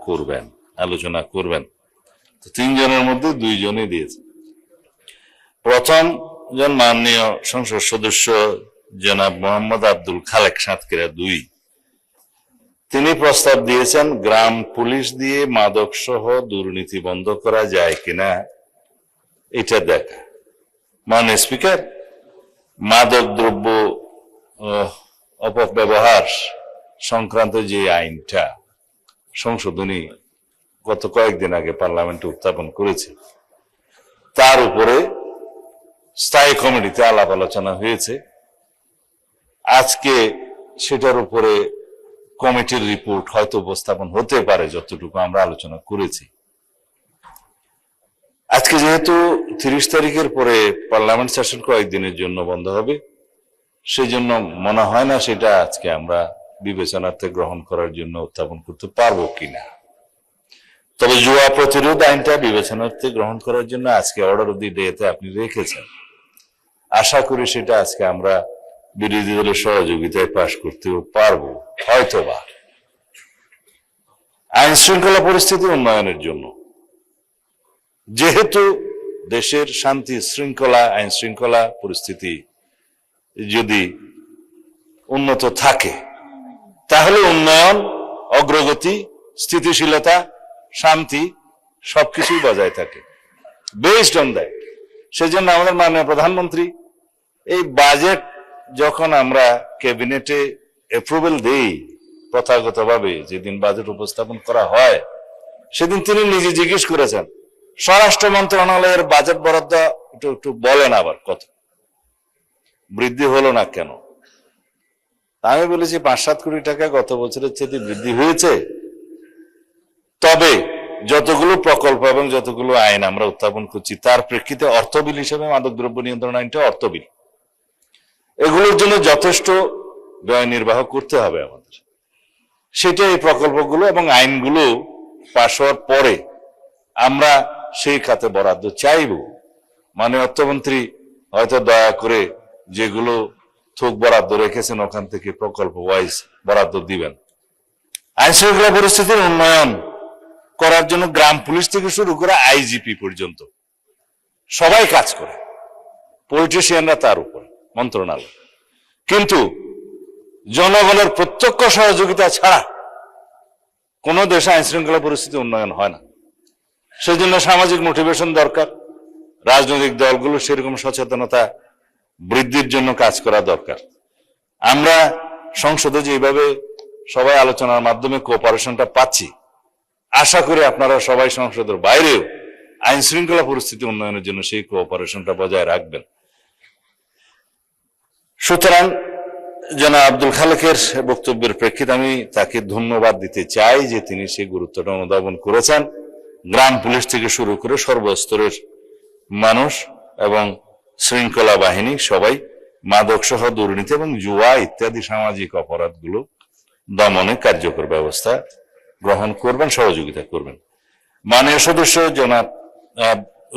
করবেন। তো 3 জনের মধ্যে 2 জনই দিয়েছে। প্রথম জন মাননীয় সংসদ সদস্য জনাব মোহাম্মদ আব্দুল খালেক সাতক্ষীরা 2, তিনি প্রস্তাব দিয়েছেন গ্রাম পুলিশ দিয়ে মাদক সহ দুর্নীতি বন্ধ করা যায় কিনা এটা দেখা। মাননীয় স্পিকার, মাদক দ্রব্য অপব্যবহার সংক্রান্ত যে আইনটা সংশোধনী গত কয়েকদিন আগে পার্লামেন্টে উত্থাপন করেছে, তার উপরে স্থায়ী কমিটিতে আলাপ আলোচনা হয়েছে। আজকে সেটার উপরে কমিটির রিপোর্ট হয়তো উপস্থাপন হতে পারে, যতটুকু আমরা আলোচনা করেছি। আজকে যেহেতু 30 তারিখের পরে পার্লামেন্ট সেশন কয়েকদিনের জন্য বন্ধ হবে, সেই জন্য মনে হয় না সেটা আজকে আমরা বিবেচনার্থে গ্রহণ করার জন্য উত্থাপন করতে পারবো কিনা। তবে জুয়া প্রতিরোধ আইনটা বিবেচনার্থে গ্রহণ করার জন্য আজকে অর্ডার অফ দি ডেতে আপনি রেখেছেন। আশা করি সেটা আজকে আমরা বিরোধী দলের সহযোগিতায় পাশ করতেও পারবো হয়তোবা। আইন শৃঙ্খলা পরিস্থিতি উন্নয়নের জন্য, যেহেতু দেশের শান্তি শৃঙ্খলা, আইন শৃঙ্খলা পরিস্থিতি যদি উন্নত থাকে, তাহলে উন্নয়ন, অগ্রগতি, স্থিতিশীলতা, শান্তি সবকিছুই বজায় থাকে। বেসড অন দ্যাট, সেজন্য আমাদের মাননীয় প্রধানমন্ত্রী এই বাজেট যখন আমরা ক্যাবিনেটে অ্যাপ্রুভাল দেই, প্রথাগতভাবে যেদিন বাজেট উপস্থাপন করা হয়, সেদিন তিনি নিজে জিজ্ঞেস করেছেন স্বরাষ্ট্র মন্ত্রণালয়ের বাজেট বরাদ্দ একটু বলেন আবার কত বৃদ্ধি হলো না কেন। আমি বলেছি 5-7 কোটি টাকা গত বছরের চেয়ে বৃদ্ধি হয়েছে, তবে যতগুলো প্রকল্প এবং যতগুলো আইন আমরা উত্থাপন করছি তার প্রেক্ষিতে অর্থবিল হিসেবে মাদকদ্রব্য নিয়ন্ত্রণ আইনটা অর্থবিল, এগুলোর জন্য যথেষ্ট ব্যয় নির্বাহ করতে হবে আমাদের। সেটা এই প্রকল্পগুলো এবং আইনগুলো পাশ হওয়ার পরে আমরা সেই খাতে বরাদ্দ চাইব। মাননীয় অর্থমন্ত্রী হয়তো দয়া করে যেগুলো থোক বরাদ্দ রেখেছেন ওখান থেকে প্রকল্প ওয়াইজ বরাদ্দ দিবেন। আইন শৃঙ্খলা পরিস্থিতির উন্নয়ন করার জন্য গ্রাম পুলিশ থেকে শুরু করে আইজিপি পর্যন্ত সবাই কাজ করে, পলিটিশিয়ানরা তার উপর মন্ত্রণালয়। কিন্তু জনগণের প্রত্যক্ষ সহযোগিতা ছাড়া কোন দেশে আইন শৃঙ্খলা পরিস্থিতি উন্নয়ন হয় না। সেই জন্য সামাজিক মোটিভেশন দরকার, রাজনৈতিক দলগুলো সেরকম সচেতনতা বৃদ্ধির জন্য কাজ করা দরকার। আমরা সংসদে যেভাবে সবাই আলোচনার মাধ্যমে কোঅপারেশনটা পাচ্ছি, আশা করি আপনারা সবাই সংসদের বাইরেও আইন শৃঙ্খলা পরিস্থিতি উন্নয়নের জন্য সেই কোঅপারেশনটা বজায় রাখবেন। সুতরাং জনাব আব্দুল খালেকের বক্তব্যের প্রেক্ষিতে আমি তাকে ধন্যবাদ দিতে চাই যে তিনি সেই গুরুত্বটা অনুধাবন করেছেন। গ্রাম পুলিশ থেকে শুরু করে সর্বস্তরের মানুষ এবং শৃঙ্খলা বাহিনী সবাই মাদক সহ দুর্নীতি এবং জুয়া ইত্যাদি সামাজিক অপরাধগুলো দমনে কার্যকর ব্যবস্থা গ্রহণ করবেন, সহযোগিতা করবেন। মাননীয় সদস্য জনাব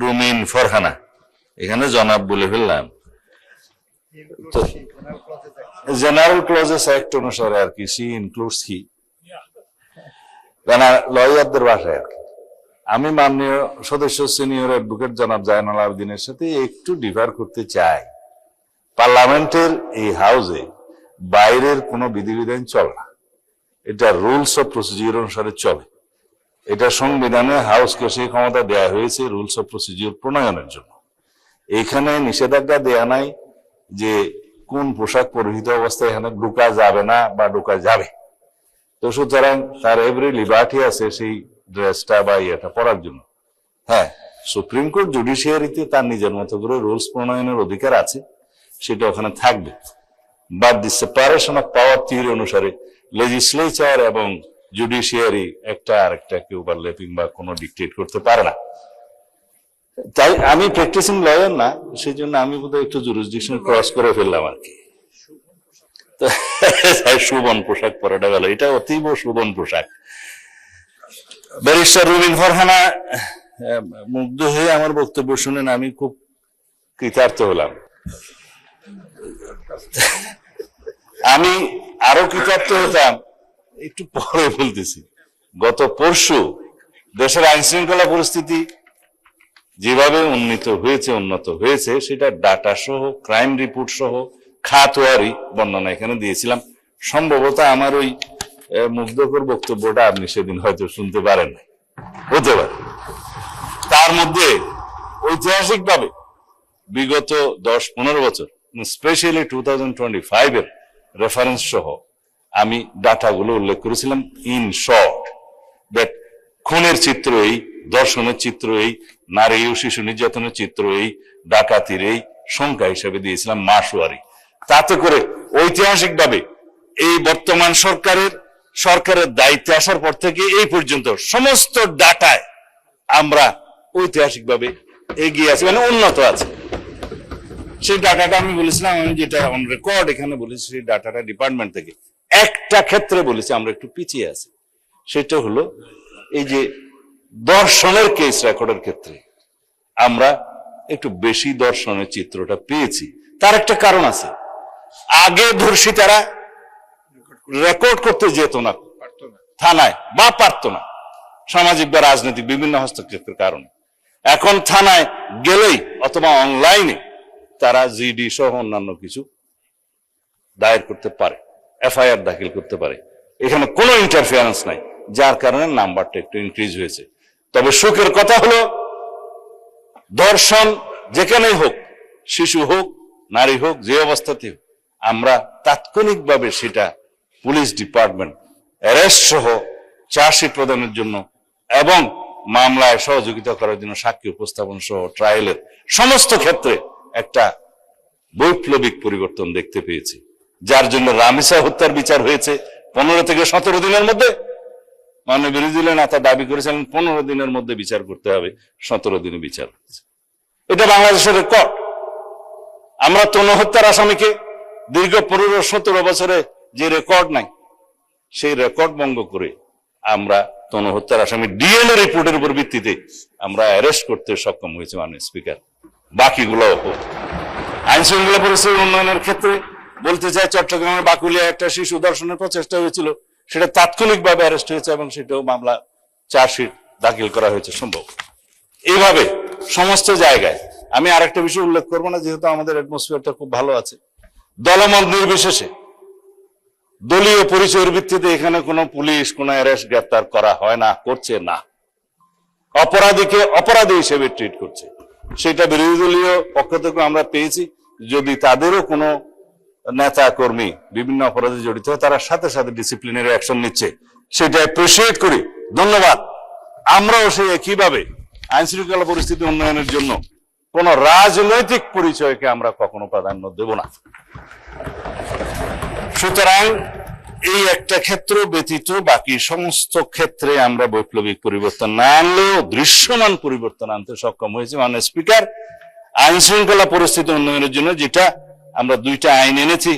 রুমিন ফারহানা, এখানে জনাব বলে ফেললাম, জেনারেল ক্লজেস অ্যাক্ট অনুসারে আর কি, সি ইনক্লুডস কি লয়ারদের ভাষায় আর কি। আমি মাননীয় সদস্য সিনিয়র অ্যাডভোকেট জনাব জায়নাল আবেদিনের সাথে একটু ডিফার করতে চাই। পার্লামেন্টের এই হাউসে বাইরের কোনো বিধিবিধান চলে না, এটা রুলস অফ প্রসিডিউর অনুসারে চলে। এটা সংবিধানে হাউসকে সেই ক্ষমতা দেয়া হয়েছে রুলস অফ প্রসিডিউর প্রণয়নের জন্য। এখানে নিষেধাজ্ঞা দেয়া নাই যে কোন পোশাক পরিহিত অবস্থায় এখানে ঢুকা যাবে না বা ঢুকা যাবে। তো সুতরাং তার এভরি লিবার্টি আছে সেই ড্রেসটা বা ইয়েটা পরার জন্য। হ্যাঁ, সুপ্রিম কোর্ট জুডিশিয়ারিতে তার নিজের মতো করে রুলস প্রণয়নের অধিকার আছে, সেটা ওখানে থাকবে। But the separation of power theory অনুসারে লেজিসলেচার এবং জুডিশিয়ারি একটা আরেকটাকে ওভারল্যাপিং বা কোনো ডিকটেট করতে পারে না। তাই আমি প্র্যাকটিসিং লয়ার না, সেই জন্য আমি বোধহয় একটু জুরিসডিকশন ক্রস করে ফেললাম আর কি। সুবন পোশাক পরাটা গেল, এটা অতীব সুবন পোশাক। ব্যারিস্টার রুমিন ফারহানা মুগ্ধ হয়ে আমার বক্তব্য শুনেন, আমি খুব কৃতার্থ হলাম। আমি আরো কৃতার্থ হতাম, একটু পরে বলতেছি, গত পরশু দেশের আইন শৃঙ্খলা পরিস্থিতি যেভাবে উন্নত হয়েছে সেটা ডাটা সহ, ক্রাইম রিপোর্ট সহ, খাতওয়ারি বর্ণনা এখানে দিয়েছিলাম। সম্ভবত আমার ওই মুগ্ধকর বক্তব্যটা আপনি সেদিন হয়তো শুনতে পারেন, হতে পারে। তার মধ্যে ঐতিহাসিকভাবে বিগত 10-15 বছর, স্পেশালি 2025 এর রেফারেন্স সহ আমি ডাটাগুলো উল্লেখ করেছিলাম। ইন শর্ট, দ্যাট খুনের চিত্র এই, ধর্ষণের চিত্র এই, নারী ও শিশু নির্যাতনের চিত্র এই, ডাকাতির এই সংখ্যা হিসেবে দিয়েছিলাম মাসওয়ারি। তাতে করে ঐতিহাসিকভাবে এই বর্তমান সরকারের দায়িত্বে আসার পর থেকে এই পর্যন্ত সমস্ত ডাটায় আমরা ঐতিহাসিকভাবে এগিয়ে আছি, মানে উন্নত আছে। সেই ডাটাটা আমি বলেছিলাম, আমি যেটা অন রেকর্ড এখানে বলেছি, সেই ডাটাটা ডিপার্টমেন্ট থেকে একটা ক্ষেত্রে বলেছি আমরা একটু পিছিয়ে আছি। সেটা হলো এই যে দর্শনের কেস রেকর্ডের ক্ষেত্রে আমরা একটু বেশি দর্শনের চিত্রটা পেয়েছি। তার একটা কারণ আছে, আগে ধর্ষিতারা রেকর্ড করতে যেত না থানায়, বা পারত না, সামাজিক বা রাজনৈতিক বিভিন্ন হস্তক্ষেপের কারণে। এখন থানায় গেলেই অথবা অনলাইনে তারা জিডি সহ অন্যান্য কিছু দায়ের করতে পারে, এফআইআর দাখিল করতে পারে। এখানে কোনো ইন্টারফিয়ারেন্স নাই, যার কারণে নাম্বারটা একটু ইনক্রিজ হয়েছে। তবে সুখের কথা হলো, ধর্ষণ যেখানেই হোক, শিশু হোক, নারী হোক, যে অবস্থাতে হোক, আমরা তাৎক্ষণিকভাবে সেটা পুলিশ ডিপার্টমেন্ট অ্যারেস্ট সহ চার্জশিট প্রদানের জন্য এবং মামলায় সহযোগিতা করার জন্য সাক্ষী উপস্থাপন সহ ট্রায়ালের সমস্ত ক্ষেত্রে একটা বৈপ্লবিক পরিবর্তন দেখতে পেয়েছি। যার জন্য রামিসা হত্যার বিচার হয়েছে 15 থেকে 17 দিনের মধ্যে। মাননীয় বিরোধী দলীয় নেতা দাবি করেছিলেন 15 দিনের মধ্যে বিচার করতে হবে, 17 দিনে বিচার হয়েছে। এটা বাংলাদেশের রেকর্ড। আমরা তনু হত্যার আসামিকে দীর্ঘ 15-17 বছরে যে রেকর্ড নাই, সেই রেকর্ড ভঙ্গ করে আমরা তনু হত্যার আসামি ডিএনএ রিপোর্টের উপর ভিত্তিতে আমরা অ্যারেস্ট করতে সক্ষম হয়েছে মাননীয় স্পিকার। বাকিগুলো আইন শৃঙ্খলা পরিস্থিতির উন্নয়নের ক্ষেত্রে বলতে চাই, চট্টগ্রামের বাকুলিয়া একটা শিশু ধর্ষণের প্রচেষ্টা হয়েছিল, সেটা তাৎক্ষণিকভাবে অ্যারেস্ট হয়েছে এবং সেটাও মামলা চার্জশিট দাখিল করা হয়েছে সম্ভব। এইভাবে সমস্ত জায়গায় আমি আরেকটা বিষয় উল্লেখ করবো না, যেহেতু আমাদের অ্যাটমসফিয়ারটা খুব ভালো আছে। দলমত নির্বিশেষে দলীয় পরিচয়ের ভিত্তিতে এখানে কোনো পুলিশ কোনো অ্যারেস্ট গ্রেপ্তার করা হয় না, করছে না। অপরাধীকে অপরাধী হিসেবে ট্রিট করছে। সেটা বিরোধী দলীয় পক্ষ থেকে আমরা পেয়েছি। যদি তাদেরও কোনো নেতা কর্মী বিভিন্ন অপরাধে জড়িত হয়, তারা সাথে সাথে ডিসিপ্লিনারি অ্যাকশন নিচ্ছে, সেটা অ্যাপ্রিসিয়েট করি, ধন্যবাদ। আমরাও সেই একইভাবে আইন শৃঙ্খলা পরিস্থিতি উন্নয়নের জন্য কোন রাজনৈতিক পরিচয়কে আমরা কখনো প্রাধান্য দেব না। সুতরাং এই একটা ক্ষেত্র ব্যতীত বাকি সমস্ত ক্ষেত্রে আমরা বৈপ্লবিক পরিবর্তন না আনলেও দৃশ্যমান পরিবর্তন আনতে সক্ষম হয়েছে। মাননীয় স্পিকার, আইন শৃঙ্খলা পরিস্থিতি উন্নয়নের জন্য যেটা আমরা 2টা আইন এনেছি,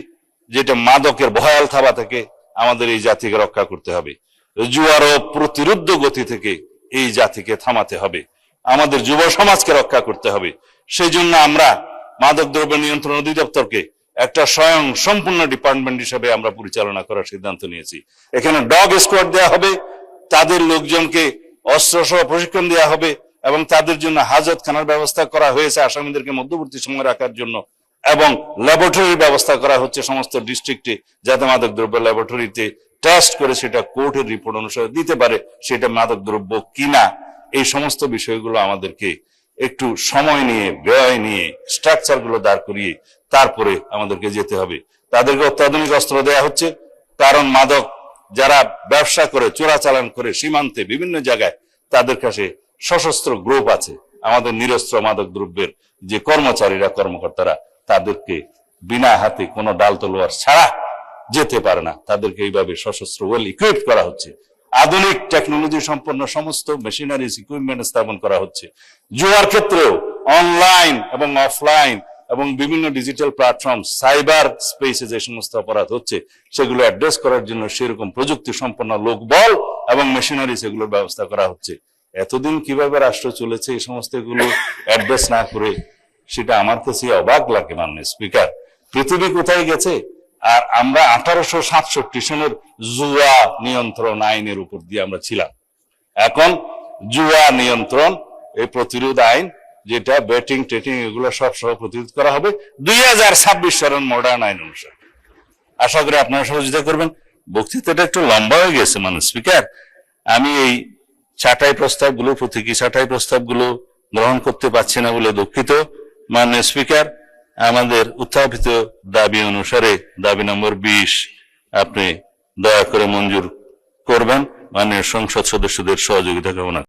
যেটা মাদকের ভয়াল থাবা থেকে আমাদের এই জাতিকে রক্ষা করতে হবে, জুয়ার ও প্রতিরোধ গতি থেকে এই জাতিকে থামাতে হবে, আমাদের যুব সমাজকে রক্ষা করতে হবে। সেই জন্য আমরা মাদক দ্রব্য নিয়ন্ত্রণ অধিদপ্তরকে একটা স্বয়ং সম্পূর্ণ ডিপার্টমেন্ট হিসেবে আমরা পরিচালনা করার সিদ্ধান্ত নিয়েছি। এখানে ডগ স্কোয়াড দেওয়া হবে, তাদের লোকজনকে অস্ত্র সহ প্রশিক্ষণ দেওয়া হবে এবং তাদের জন্য হাজতখানার ব্যবস্থা করা হয়েছে আসামিদেরকে মধ্যবর্তী সময় রাখার জন্য, এবং ল্যাবরেটরির ব্যবস্থা করা হচ্ছে সমস্ত ডিস্ট্রিক্টে, যাতে মাদক দ্রব্য ল্যাবরেটরিতে টেস্ট করে সেটা কোর্টের রিপোর্ট অনুসারে দিতে পারে সেটা মাদক দ্রব্য কিনা। এই সমস্ত বিষয়গুলো আমাদেরকে একটু সময় নিয়ে, ব্যয় নিয়ে, স্ট্রাকচার গুলো দাঁড় করিয়ে তারপরে আমাদেরকে যেতে হবে। তাদেরকে অত্যাধুনিক অস্ত্র দেওয়া হচ্ছে, কারণ মাদক যারা ব্যবসা করে, চোরাচালান করে সীমান্তে বিভিন্ন জায়গায়, তাদের কাছে সশস্ত্র গ্রুপ আছে। আমাদের নিরস্ত্র মাদক দ্রব্যের যে কর্মচারীরা, কর্মকর্তারা, তাদেরকে বিনা হাতে কোনো ডাল তলোয়ার ছাড়া যেতে পারে না। তাদেরকে এইভাবে সশস্ত্র ওয়েল ইকুইপ করা হচ্ছে। আধুনিক টেকনোলজি সম্পন্ন সমস্ত মেশিনারিজ ইকুইপমেন্ট স্থাপন করা হচ্ছে। জুয়ার ক্ষেত্রেও অনলাইন এবং অফলাইন এবং বিভিন্ন ডিজিটাল প্ল্যাটফর্ম, সাইবার স্পেসে যে সমস্ত অপরাধ হচ্ছে, সেগুলো অ্যাড্রেস করার জন্য সেরকম প্রযুক্তি সম্পন্ন লোকবল এবং মেশিনারি সেগুলোর ব্যবস্থা করা হচ্ছে। এতদিন কিভাবে রাষ্ট্র চলেছে এই সমস্ত গুলো অ্যাড্রেস না করে, সেটা আমার কাছে অবাক লাগে। মাননীয় স্পিকার, পৃথিবী কোথায় গেছে? আর আমরা 1867 সনের জুয়া নিয়ন্ত্রণ আইনের উপর দিয়ে আমরা ছিলাম। এখন জুয়া নিয়ন্ত্রণ এই প্রতিরোধ আইন, যেটা ব্যাটিং টেটিং এগুলো সব সহ প্রতিরোধ করা হবে 2026 সালের মডার্ন আইন অনুসারে। আশা করি আপনারা সহযোগিতা করবেন। বক্তৃতাটা একটু লম্বা হয়ে গেছে মাননীয় স্পিকার। আমি এই ছাঁটাই প্রস্তাবগুলো, প্রতীকী ছাঁটাই প্রস্তাবগুলো গ্রহণ করতে পারছি না বলে দুঃখিত। মাননীয় স্পিকার, আমাদের উত্থাপিত দাবি অনুসারে দাবি নম্বর 20 আপনি দয়া করে মঞ্জুর করবেন। মাননীয় সংসদ সদস্যদের সহযোগিতা কামনা